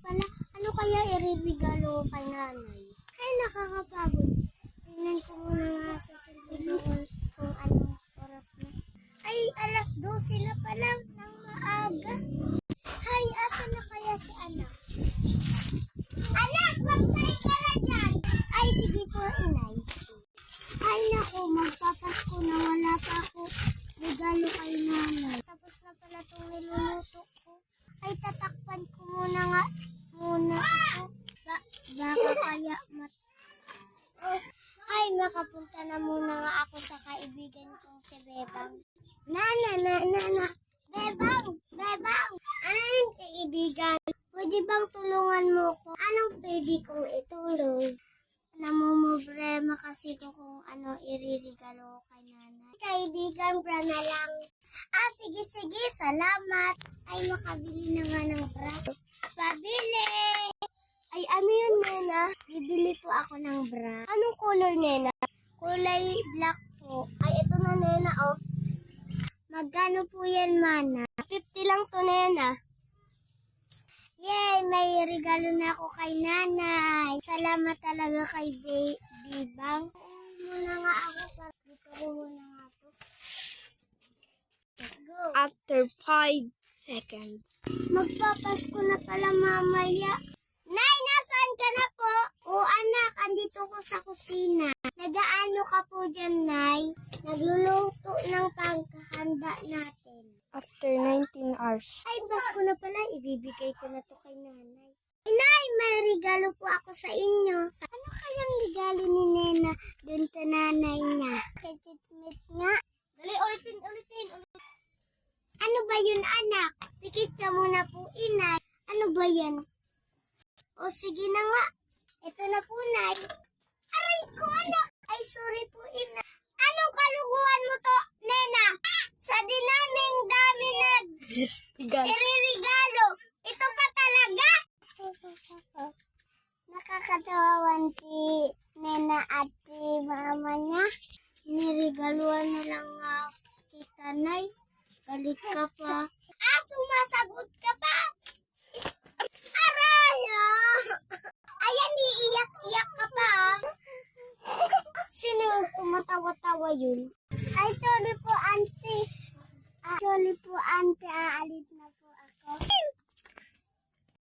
pala. Ano kaya iririgalo kay nanay? Ay, nakakapagod. Tingnan ko muna nga sa cellphone kung anong oras na. Ay, alas 12 na pala ng maaga. Ay, asan na kaya si anak? Anak, magsay ka na dyan! Ay, sige po, inay. Ay, naku, magpapasko na wala pa ako regalo kay nanay. Tapos na pala itong niluluto ko. Ay, tatakpan ko muna ito. Baka kaya Ay, makapunta na muna nga ako sa kaibigan kong si Bebang. Nana. Bebang! Anong kaibigan? Pwede bang tulungan mo ko? Anong pwede kong itulong? Namumroblema kasi ko kung ano iririgalo kay nanay. Kaibigan, bra na lang. Sige, salamat. Ay, makabili na nga ng bra. Pabili! Ay, ano yun, Nena? Bibili po ako ng bra. Anong color, Nena? Kulay black po. Ay, ito na, Nena, oh. Magkano po yan, Mana? 50 lang to, Nena. Yay! May regalo na ako kay nanay. Salamat talaga kay Bibang. Muna nga ako. Dito ko muna nga to. Let's go. After 5 seconds. Magpapasko na pala mamaya. Nay, nasaan ka na po? O anak, andito ko sa kusina. Nagaano ka po dyan, Nay? Nagluluto ng paghahanda natin. After 19 hours. Ay, Pasko na pala. Ibibigay ko na to kay nanay. Inay, may regalo po ako sa inyo. Ano kayang regalo ni Nena dun sa nanay niya? Kay Titmit nga. Dali, ulitin. Ano ba yun, anak? Pikit ka muna po, inay. Ano ba yan? O, sige na nga. Ito na po, Nay. Aray ko, anak. Ay, sorry po, ina. Anong kaluguan mo to, Nena? Sa dinaming dami na iririgalo. Ito pa talaga? Nakakatawawan si Nena at si mama niya. Nirigaluan na lang kita, Nay. Galit ka pa. Sumasagot ka pa. Aray! Ayan, iiyak-iyak ka pa. Sino yung tumatawa-tawa yun? Ay, sorry po, auntie. Sorry po, auntie. Aalis